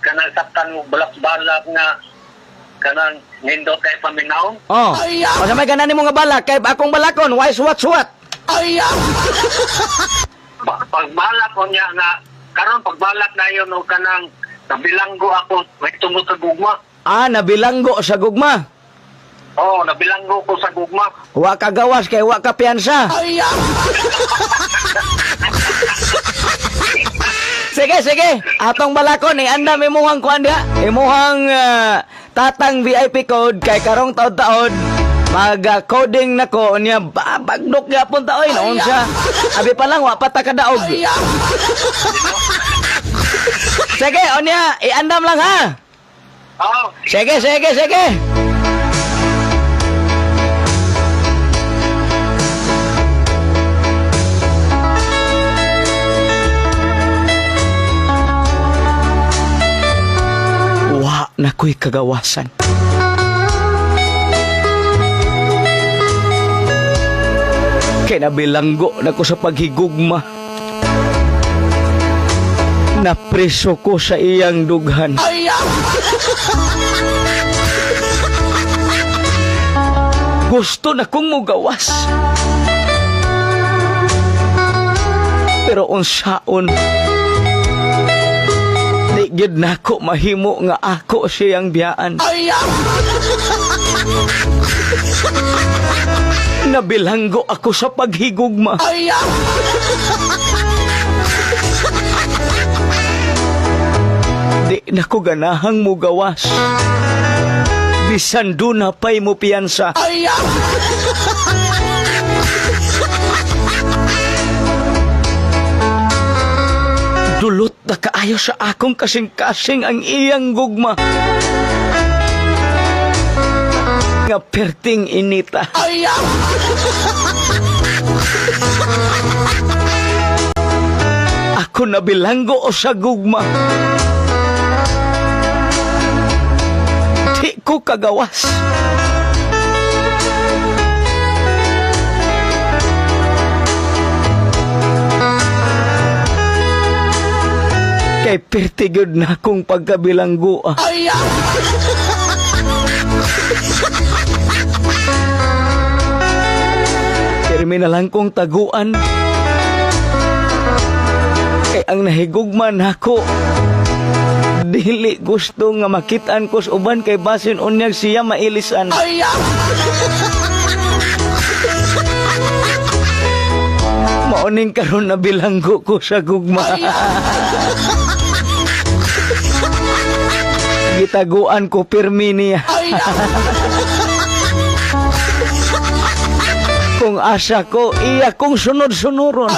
kanang saktan mo balak-balak nga kanang nindot kay paminaw. Oh. O sa may ganan mo nga balak kay akong balakon, why swat. Pagbalak ko niya nga karon pagbalak na yun o kanang nabilanggo ako may tungod sa gugma. Nabilanggo sa gugma. Oo, nabilanggo ko sa gugma. Wa ka gawas kay wa ka piyansa. Sige. Atong balakon andam imuhang kuan dia. Imuhang tatang VIP code kay karong taon-taon mag-coding nako niya bagdok gyapon ta oy noon siya. Abi pa lang wa pa ta kadaog. Sige, onya iandam lang ha. Oo. Sige. Wa na ko'y kagawasan. Kaya nabilanggo na ko sa paghigugma. Napreso ko sa iyang dughan. Gusto na kong mugawas. Pero unsaon, di gid nako mahimo nga ako siyang biyaan. Nabilanggo ako sa paghigugma. Di na ko ganahang mugawas. Bisan do na pa'y mo piyansa. Dulot na kaayo sa akong kasing-kasing ang iyang gugma. Nga perting inita. Ako nabilanggo o sa gugma. Di ko kagawas. Kay pertigod na akong pagkabilanggo. Terminal lang kong taguan. Kay ang nahigugman ako, dili gusto nga makitaan ko sa uban kay basin unyag siya mailisan. Mauning karon na bilanggo ko sa gugma. Gitaguan ko pirmi niya. Kung asa ko, iya kong sunod-sunuron.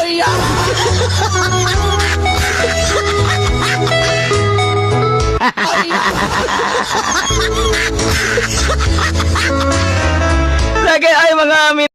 Lagi ay mga amin.